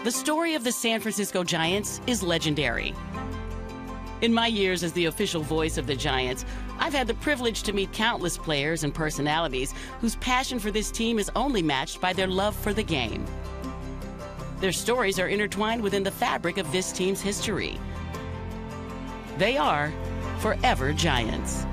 The story of the San Francisco Giants is legendary. In my years as the official voice of the Giants, I've had the privilege to meet countless players and personalities whose passion for this team is only matched by their love for the game. Their stories are intertwined within the fabric of this team's history. They are forever Giants.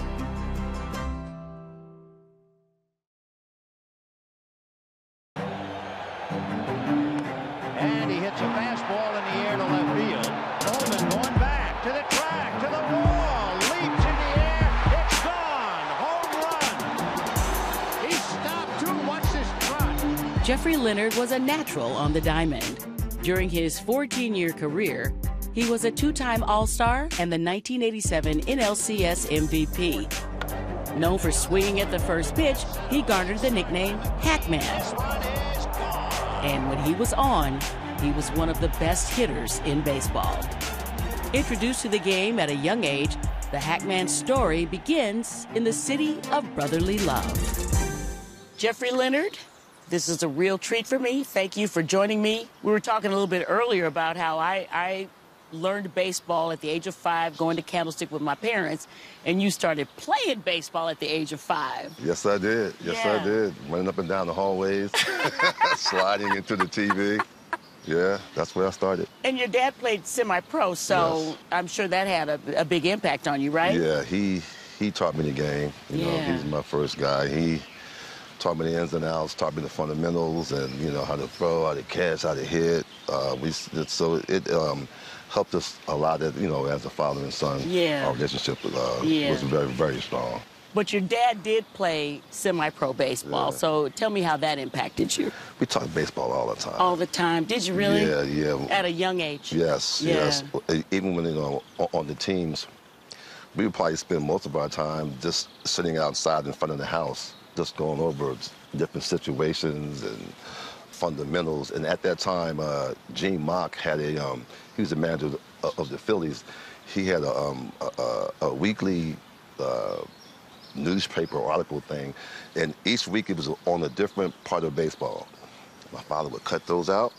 And he hits a fastball in the air to left field. Coleman going back to the track, to the wall, leaps in the air. It's gone. Home run. He stopped too. Watch this trot. Jeffrey Leonard was a natural on the diamond. During his 14-year career, he was a two-time All-Star and the 1987 NLCS MVP. Known for swinging at the first pitch, he garnered the nickname Hackman. And when he was on, he was one of the best hitters in baseball. Introduced to the game at a young age, the Hackman story begins in the city of brotherly love. Jeffrey Leonard, this is a real treat for me. Thank you for joining me. We were talking a little bit earlier about how I learned baseball at the age of 5, going to Candlestick with my parents, and you started playing baseball at the age of 5. Yes, I did. Yes, I did. Running up and down the hallways, sliding into the TV. Yeah, that's where I started. And your dad played semi-pro, so yes. I'm sure that had a big impact on you, right? Yeah, he taught me the game. You know, he's my first guy. He taught me the ins and outs, taught me the fundamentals, and you know how to throw, how to catch, how to hit. It helped us a lot, as a father and son. Our relationship was very, very strong. But your dad did play semi-pro baseball, so tell me how that impacted you. We talked baseball all the time. All the time? Did you really? Yeah. At a young age? Yes. Even when, on the teams, we would probably spend most of our time just sitting outside in front of the house, just going over different situations and fundamentals. And at that time, Gene Mauch had he was the manager of the Phillies. He had a weekly newspaper article thing, and each week it was on a different part of baseball. My father would cut those out,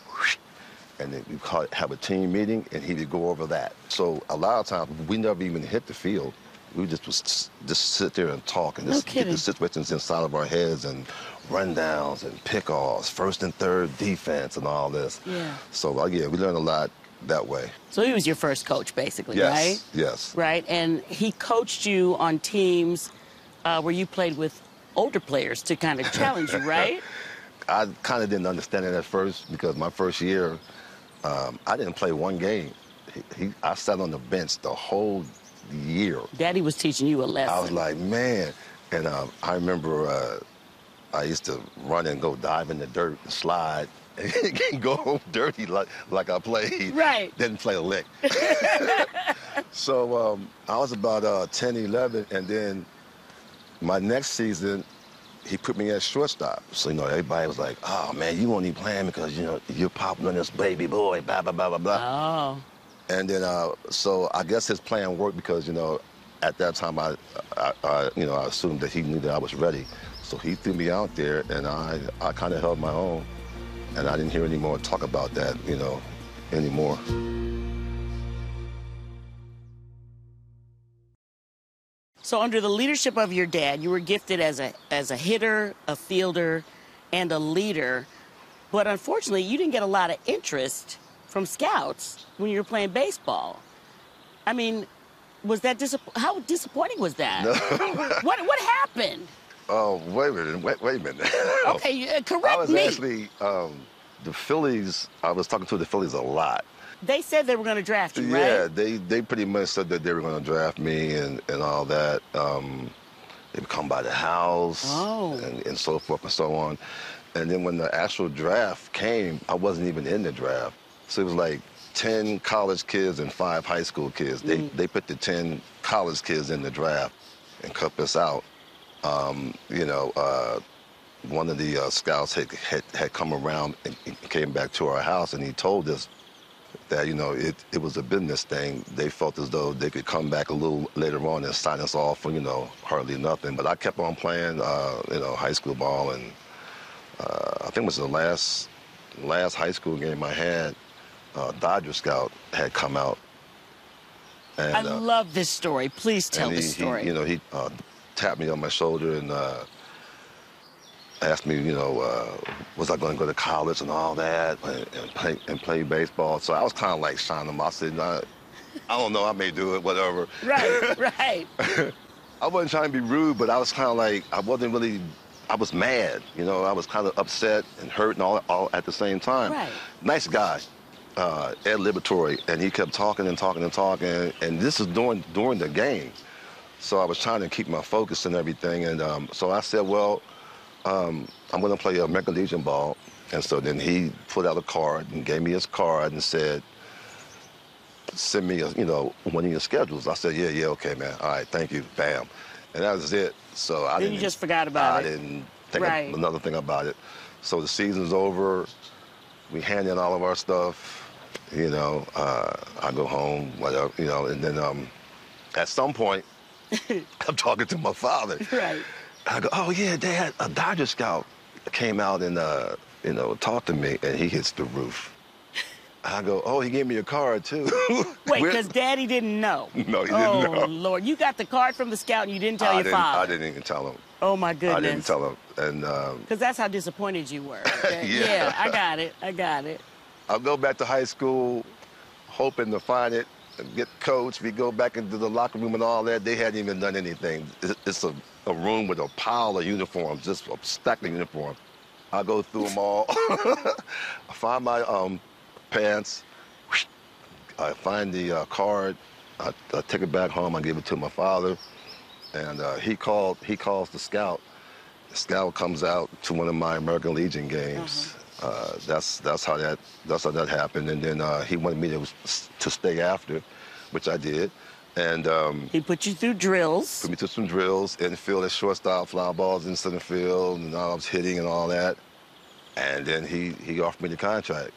and then we'd have a team meeting, and he would go over that. So a lot of times, we never even hit the field. We just sit there and talk and just get the situations inside of our heads and rundowns and pickoffs, first and third defense and all this. Yeah. So, we learned a lot that way. So he was your first coach, basically, right? Yes. Right, and he coached you on teams where you played with older players to kind of challenge you, right? I kind of didn't understand it at first because my first year, I didn't play one game. I sat on the bench the whole year. Daddy was teaching you a lesson. I was like, man. And I remember I used to run and go dive in the dirt and slide and go home dirty like I played. Right. Didn't play a lick. So I was about 10, 11, and then my next season, he put me at shortstop. So, everybody was like, oh, man, you won't even play because, you're popular, this baby boy, blah, blah, blah, blah, blah. Oh. And then, so I guess his plan worked because, at that time, I assumed that he knew that I was ready. So he threw me out there, and I kind of held my own. And I didn't hear any more talk about that, anymore. So under the leadership of your dad, you were gifted as a hitter, a fielder, and a leader. But unfortunately, you didn't get a lot of interest from scouts when you were playing baseball. I mean, was that how disappointing was that? No. What happened? Oh, wait a minute. Okay, correct me. I was actually, the Phillies, I was talking to the Phillies a lot. They said they were going to draft you, right? Yeah, they pretty much said that they were going to draft me and all that. They would come by the house and so forth and so on. And then when the actual draft came, I wasn't even in the draft. So it was like 10 college kids and 5 high school kids. They put the 10 college kids in the draft and cut us out. One of the scouts had come around and came back to our house, and he told us that, it was a business thing. They felt as though they could come back a little later on and sign us off for, hardly nothing. But I kept on playing, high school ball, and I think it was the last high school game I had. Dodger scout had come out. And, I love this story. Please tell the story. He tapped me on my shoulder and asked me, was I going to go to college and all that and play baseball. So I was kind of like shining him. I said, I don't know, I may do it, whatever. Right, right. I wasn't trying to be rude, but I was kind of like, I was mad. I was kind of upset and hurt and all at the same time. Right. Nice guy, Ed Liberatore, and he kept talking and talking and talking, and this is during the game. So I was trying to keep my focus and everything, and so I said, well, I'm going to play American Legion ball. And so then he put out a card and gave me his card and said, send me, one of your schedules. I said, yeah, okay, man. All right, thank you. Bam. And that was it. So Then you just forgot about it. I didn't think another thing about it. So the season's over. We hand in all of our stuff. I go home, whatever, and then at some point, I'm talking to my father. Right. I go, oh, yeah, Dad, a Dodger scout came out and, talked to me, and he hits the roof. I go, oh, he gave me a card, too. Wait, because Daddy didn't know. No, he didn't know. Oh, Lord. You got the card from the scout and you didn't tell your father. I didn't even tell him. Oh, my goodness. I didn't tell him. And because that's how disappointed you were. Okay? Yeah. I got it. I'll go back to high school, hoping to find it, get coached. We go back into the locker room and all that. They hadn't even done anything. It's a room with a pile of uniforms, just a stack of uniforms. I go through them all. I find my pants. I find the card. I take it back home. I give it to my father, and he calls the scout. The scout comes out to one of my American Legion games. That's how that happened. And then he wanted me to stay after, which I did. And he put you through drills. Put me through some drills, infield and shortstop, fly balls in center field, and I was hitting and all that. And then he offered me the contract.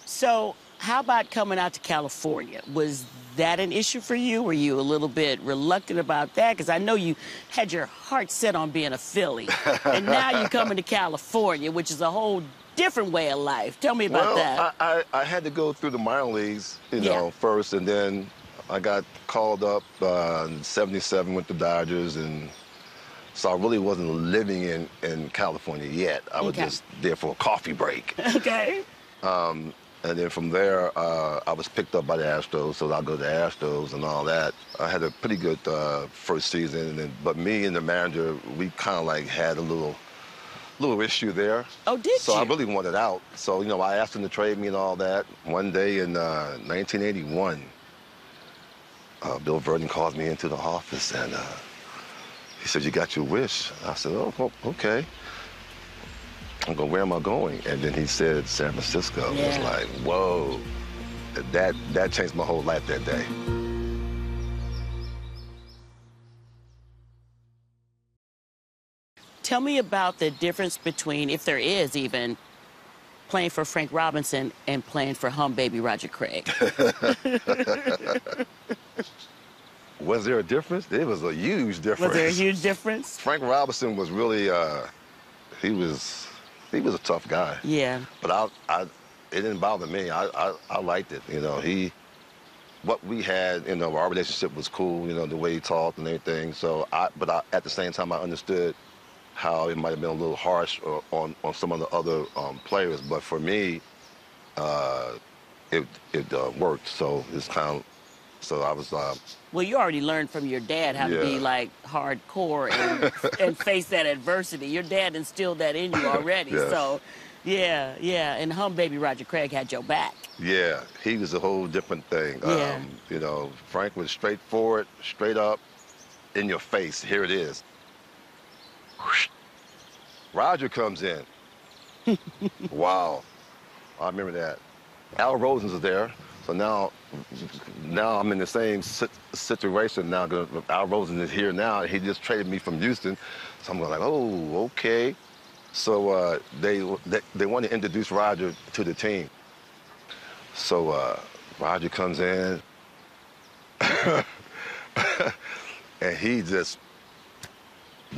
So how about coming out to California? Was that an issue for you? Were you a little bit reluctant about that? Because I know you had your heart set on being a Philly. And now you're coming to California, which is a whole different way of life. Tell me about that. I had to go through the minor leagues, first, and then I got called up in '77 with the Dodgers, and so I really wasn't living in California yet. I was just there for a coffee break. Okay. And then from there, I was picked up by the Astros, so I go to the Astros and all that. I had a pretty good first season, but me and the manager, we kind of like had a little issue there. Oh, did you? So I really wanted out. So, I asked him to trade me and all that. One day in 1981, Bill Verdon called me into the office, and he said, you got your wish. I said, oh, okay. I go, where am I going? And then he said San Francisco. Yeah. I was like, whoa. That changed my whole life that day. Tell me about the difference between, if there is even, playing for Frank Robinson and playing for Hum Baby Roger Craig. Was there a difference? There was a huge difference. Was there a huge difference? Frank Robinson was really, he was a tough guy. Yeah. But it didn't bother me. I liked it. What we had, our relationship was cool. The way he talked and everything. So, but at the same time, I understood how it might have been a little harsh on some of the other players. But for me, it worked. So it's kind of. So I was. Well, you already learned from your dad how to be like hardcore and face that adversity. Your dad instilled that in you already. Yes. So, yeah. And Hum Baby Roger Craig had your back. Yeah, he was a whole different thing. Yeah. Frank was straightforward, straight up, in your face. Here it is. Roger comes in. Wow, I remember that. Al Rosen's there. So now I'm in the same situation now. Al Rosen is here now. He just traded me from Houston. So I'm going like, oh, okay. So they want to introduce Roger to the team. So Roger comes in, and he just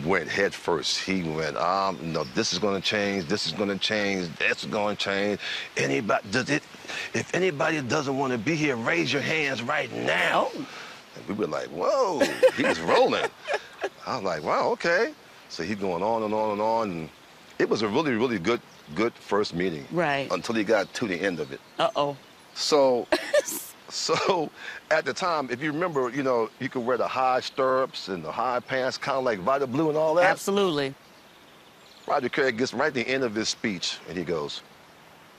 went head first. He went, no, this is going to change. This is going to change. This is going to change. If anybody doesn't want to be here, raise your hands right now. Oh. And we were like, whoa, he's rolling. I was like, wow, okay. So he's going on and on and on. And it was a really, really good first meeting. Right. Until he got to the end of it. Uh-oh. So at the time, if you remember, you know, you could wear the high stirrups and the high pants, kind of like Vita Blue and all that. Absolutely. Roger Craig gets right at the end of his speech, and he goes,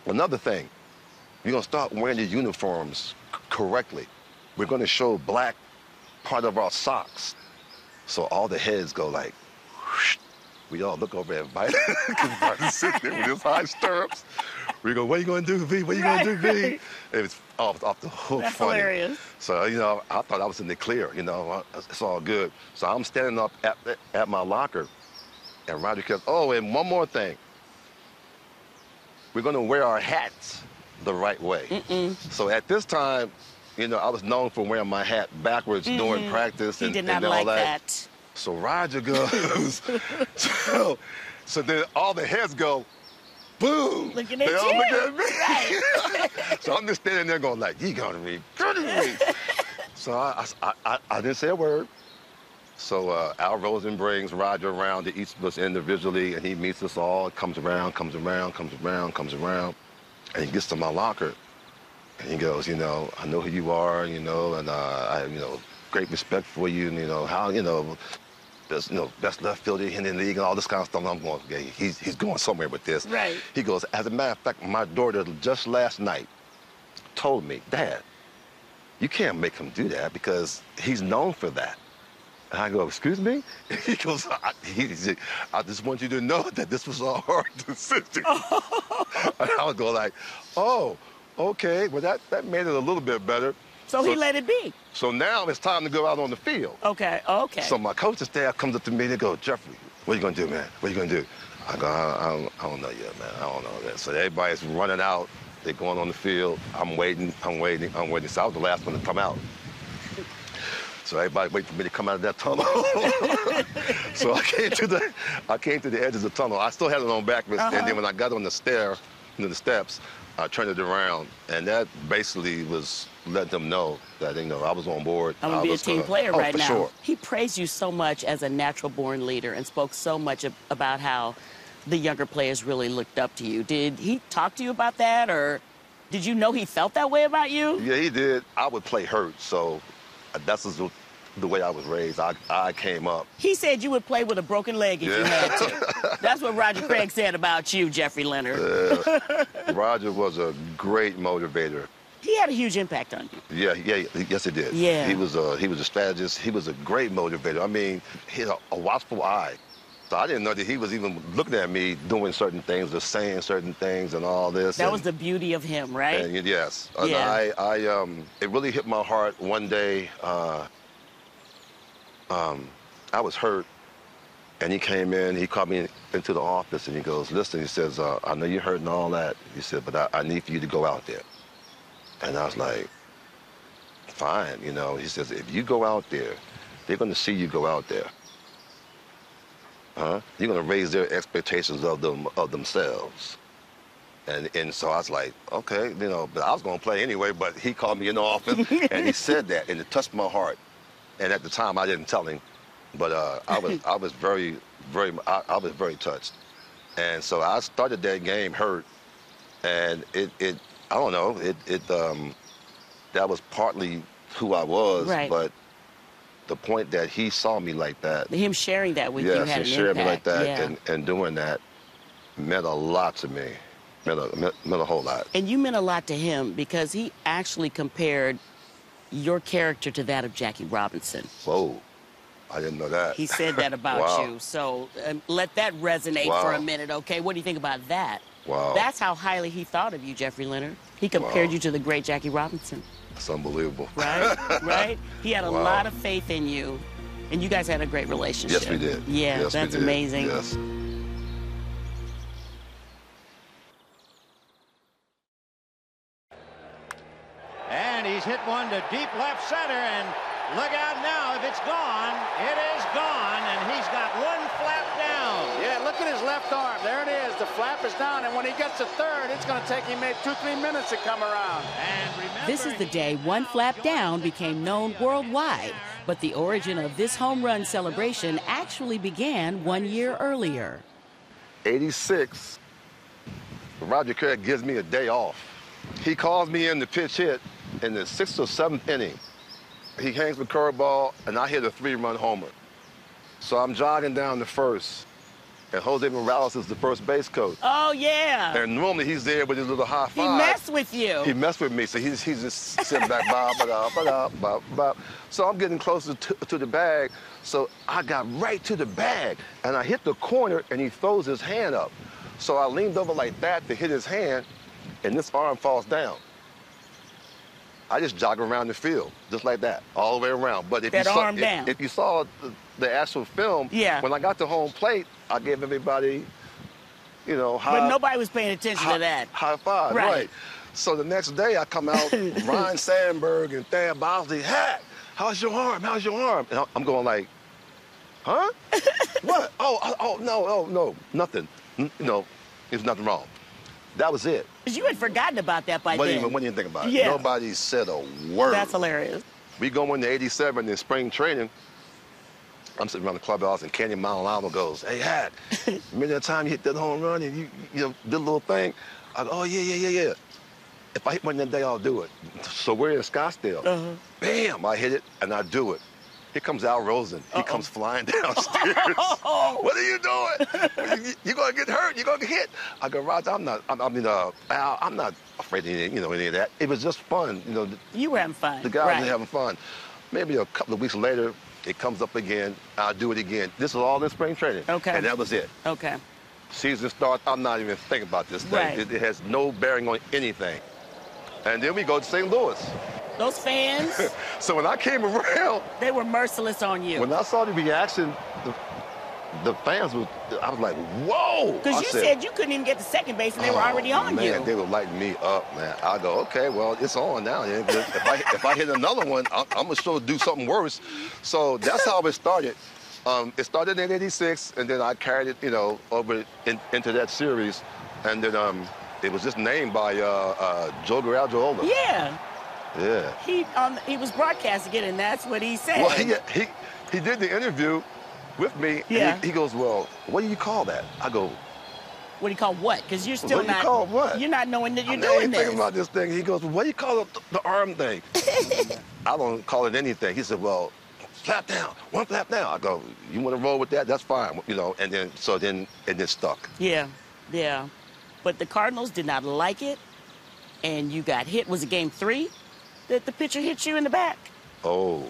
another thing, you're going to start wearing your uniforms correctly. We're going to show black part of our socks. So all the heads go like, whoosh. We all look over at Vita, because Vita's sitting there with his high stirrups. We go, what are you going to do, V? What are you going to do, V? It was off the hook. That's funny. hilarious. So, you know, I thought I was in the clear, you know, it's all good. So I'm standing up at my locker, and Roger goes, oh, and one more thing. We're going to wear our hats the right way. So at this time, you know, I was known for wearing my hat backwards during practice and, He did not and all like that. that. So Roger goes, so then all the heads go, boom. Looking at they all you. look at me. Right. So I'm just standing there going like, you gonna be kidding me. So I didn't say a word. So Al Rosen brings Roger around to each of us individually, and he meets us all. It comes around, and he gets to my locker, and he goes, you know, I know who you are, you know, and I, you know, great respect for you, and you know how, you know, there's, you know, best left fielder in the league and all this kind of stuff. And I'm going, okay, he's going somewhere with this. Right. He goes, as a matter of fact, my daughter just last night told me, Dad, you can't make him do that because he's known for that. And I go, excuse me? He goes, I just want you to know that this was a hard decision. And I would go like, oh, okay, well that made it a little bit better. So he let it be. So now it's time to go out on the field. Okay. So my coaching staff comes up to me and they go, Jeffrey, what are you going to do, man? What are you going to do? I go, I don't know yet, man. I don't know that. So everybody's running out. They're going on the field. I'm waiting. So I was the last one to come out. So everybody waited for me to come out of that tunnel. So I came to the edge of the tunnel. I still had it on backwards. And then when I got on the steps, I turned it around, and that basically was letting them know that, you know, I was on board. I'm going to be a team player right now. Sure. He praised you so much as a natural-born leader and spoke so much about how the younger players really looked up to you. Did he talk to you about that, or did you know he felt that way about you? Yeah, he did. I would play hurt, so that's the way I was raised. I came up. He said you would play with a broken leg if you had to. That's what Roger Craig said about you, Jeffrey Leonard. Roger was a great motivator. He had a huge impact on you. Yeah, yes, he did. Yeah. He was a strategist. He was a great motivator. I mean, he had a watchful eye. So I didn't know that he was even looking at me doing certain things or saying certain things and all this. That was the beauty of him, right? And yes. Yeah. And it really hit my heart one day. I was hurt, and he came in, he called me into the office, and he goes, listen, he says, I know you're hurt and all that. He said, but I need for you to go out there. And I was like, fine, you know. He says, if you go out there, they're going to see you go out there. You're going to raise their expectations of themselves. And so I was like, okay, you know, but I was going to play anyway, but he called me in the office, and he said that, and it touched my heart. And at the time, I didn't tell him, but I was very touched. And so I started that game hurt, and I don't know, that was partly who I was, right. But the point that he saw me like that. Him sharing that with you had an impact. Yes, he shared me like that, yeah. and doing that meant a lot to me, meant a whole lot. And you meant a lot to him because he actually compared your character to that of Jackie Robinson. Whoa, I didn't know that. He said that about Wow. you. So let that resonate Wow. for a minute, okay? What do you think about that? Wow. That's how highly he thought of you, Jeffrey Leonard. He compared Wow. you to the great Jackie Robinson. It's unbelievable. Right? Right? He had a Wow. lot of faith in you, and you guys had a great relationship. Yes, we did. Yeah, Yes, we that's did. amazing. Yes. And he's hit one to deep left center, and Look out now. If it's gone, it is gone, and he's got one flap down. Yeah, look at his left arm. There it is. The flap is down, and when he gets to third, it's going to take him maybe 2-3 minutes to come around. And remember, This is the day one flap down became known worldwide, but the origin of this home run celebration actually began 1 year earlier. 86, Roger Craig gives me a day off. He calls me in to pitch hit in the 6th or 7th inning. He hangs the curveball, and I hit a 3-run homer. So I'm jogging down the first, and Jose Morales is the first base coach. Oh, yeah. And normally he's there with his little high five. He messed with you. He messed with me, so he's just sitting back, bop. So I'm getting closer to the bag, so I got right to the bag, and I hit the corner, and he throws his hand up. So I leaned over like that to hit his hand, and this arm falls down. I just jog around the field, just like that, all the way around. But if you saw the actual film, yeah. When I got to home plate, I gave everybody, you know, but nobody was paying attention to that. High five, right. So the next day I come out, Ryan Sandberg and Thad Bosley, "Hey, how's your arm? How's your arm?" And I'm going like, huh? What? No, nothing. You know, there's nothing wrong. That was it. Because you had forgotten about that by then. What do you think about it? Yeah. Nobody said a word. That's hilarious. We go into 87 in spring training. I'm sitting around the clubhouse, and Kenny Malalama goes, "Hey, Hat, remember that time you hit that home run and you know, did a little thing?" I go, "Oh, yeah. If I hit one that day, I'll do it." So we're in Scottsdale. Bam, I hit it, and I do it. Here comes Al Rosen. He comes flying downstairs. What are you doing? You're going to get hurt. You're going to get hit. I go, "Roger, Al, I'm not afraid of any of that. It was just fun. You know, you were having fun. The guys were having fun." Maybe a couple of weeks later, it comes up again. I'll do it again. This is all in spring training. Okay. And that was it. Okay. Season starts. I'm not even thinking about this thing. Right. It has no bearing on anything. And then we go to St. Louis. Those fans. So when I came around, they were merciless on you. When I saw the reaction, the fans were, I was like, whoa. Because you said you couldn't even get to second base and they were already on you. Man, they were lighting me up, man. I go, okay, well, it's on now. If I hit another one, I'm going to sure do something worse. So that's how it started. It started in 86, and then I carried it, you know, over into that series. And then it was just named by Joe Garagiola. Yeah. Yeah. He was broadcasting it, and that's what he said. Well, he did the interview with me. Yeah. And he goes, "Well, what do you call that?" I go, "What do you call what? Because you're still what do you call what? You're not knowing that you're doing this. Thinking about this thing." He goes, "Well, what do you call the arm thing?" I don't call it anything. He said, "Well, flap down, one flap down." I go, "You want to roll with that? That's fine." You know, and then it stuck. Yeah. But the Cardinals did not like it, and you got hit. Was it game 3 that the pitcher hit you in the back? Oh.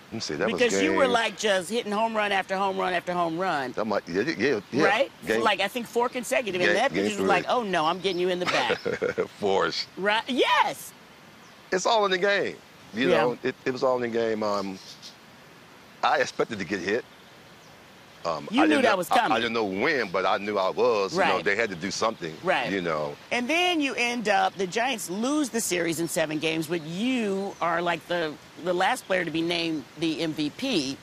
Let me see, that was because you were like just hitting home run after home run after home run. That might, yeah. Right? Like I think 4 consecutive, and that pitcher was like, "Oh no, I'm getting you in the back." Force. Right? Yes. It's all in the game. You know, it was all in the game. I expected to get hit. You knew that was coming. I didn't know when, but I knew I was. Right. You know, they had to do something. Right. You know. And then you end up, the Giants lose the series in 7 games, but you are like the last player to be named the MVP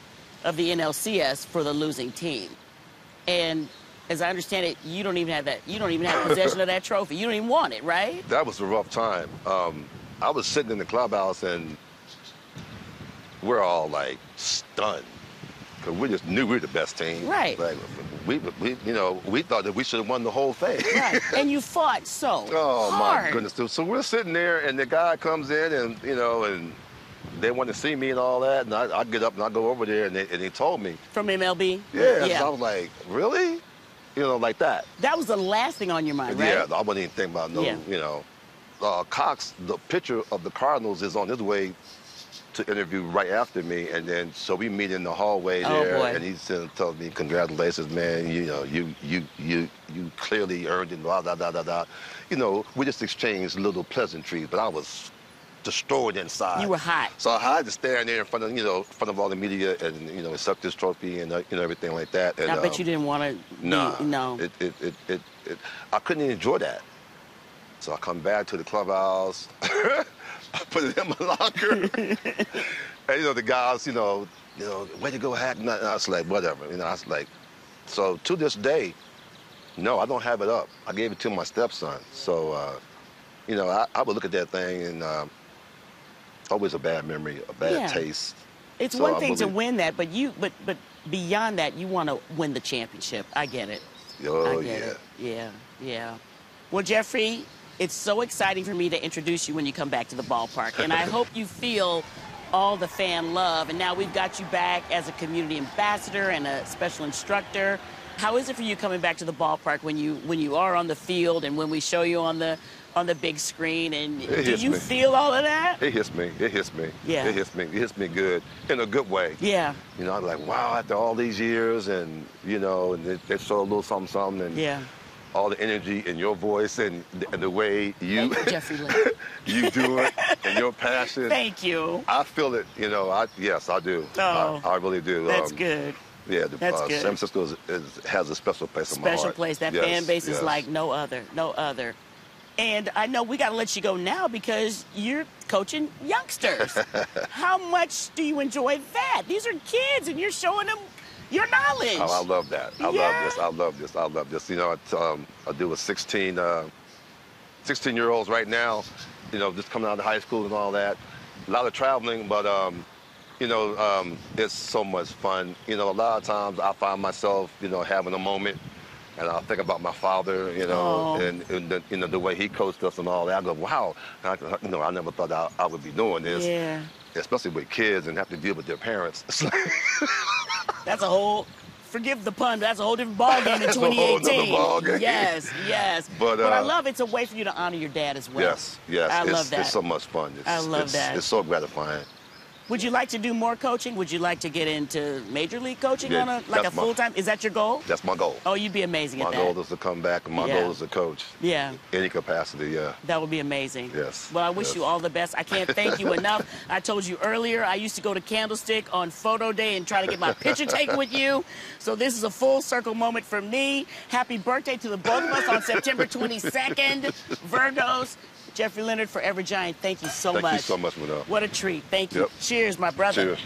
of the NLCS for the losing team. And as I understand it, you don't even have that. You don't even have possession of that trophy. You don't even want it, right? That was a rough time. I was sitting in the clubhouse, and we're all like stunned. Because we just knew we were the best team. Right. Like, we thought that we should have won the whole thing. Right. And you fought so Oh, hard. my goodness. So we're sitting there, and the guy comes in, and, you know, and they want to see me and all that. And I get up, and I go over there, and they told me. From MLB? Yeah. So I was like, really? You know, like that. That was the last thing on your mind, right? Yeah, I wasn't even thinking about you know. Cox, the pitcher of the Cardinals, is on his way to interview right after me, and then so we meet in the hallway there, and he tells me, "Congratulations, man! You know, you clearly earned it." Blah blah blah blah blah. You know, we just exchanged little pleasantries, but I was destroyed inside. You were hot. So I had to stand there in front of all the media and accept this trophy and everything like that. And, I bet you didn't want to. No. I couldn't enjoy that. So I come back to the clubhouse. I put it in my locker, And, you know, the guys, way to go, Hack. And I was like, whatever. You know, I was like, so to this day, no, I don't have it up. I gave it to my stepson. So, you know, I would look at that thing and always a bad memory, a bad taste. It's So one I thing to believe- win that, but beyond that, you want to win the championship. I get it. Oh, I get yeah. it. Yeah, yeah. Well, Jeffrey, it's so exciting for me to introduce you when you come back to the ballpark, and I hope you feel all the fan love. And now we've got you back as a community ambassador and a special instructor. How is it for you coming back to the ballpark when you are on the field and when we show you on the big screen? And do you feel all of that? It hits me. It hits me. Yeah. It hits me. It hits me good, in a good way. Yeah. You know, I'm like, wow, after all these years, and and they show a little something, and Yeah. all the energy in your voice and the way you Thank you, Jeffrey Leonard. you do it and your passion. Thank you. I feel it. Yes, I do. Oh, I really do. That's good. Yeah, That's good. San Francisco has a special place in my heart. Special place. That Yes, fan base is yes. like no other, no other. And I know we got to let you go now because you're coaching youngsters. How much do you enjoy that? These are kids, and you're showing them your knowledge. Oh, I love that. I love this. You know, I do with 16-year-olds right now, just coming out of high school and all that. A lot of traveling, but, it's so much fun. A lot of times I find myself, having a moment, and I think about my father, and the way he coached us and all that. I go, wow, I never thought I would be doing this. Yeah. Especially with kids and have to deal with their parents. It's like That's a whole, forgive the pun, but that's a whole different ballgame in That's a whole 2018. nother ballgame. Yes. But I love it's a way for you to honor your dad as well. Yes. I love that. It's so much fun. I love that. It's so gratifying. Would you like to do more coaching? Would you like to get into major league coaching Yeah, on a that's my- full-time? Is that your goal? That's my goal. Oh, you'd be amazing My at that. goal is to come back, and my Yeah. goal is to coach. Yeah. Any capacity, yeah. That would be amazing. Yes, Well, I wish yes. you all the best. I can't thank you enough. I told you earlier, I used to go to Candlestick on photo day and try to get my picture taken with you. So this is a full circle moment for me. Happy birthday to the both of us on September 22nd. Virgos. Jeffrey Leonard, Forever Giant, thank you so much. Thank you so much, Manel. What a treat. Thank you. Yep. Cheers, my brother. Cheers.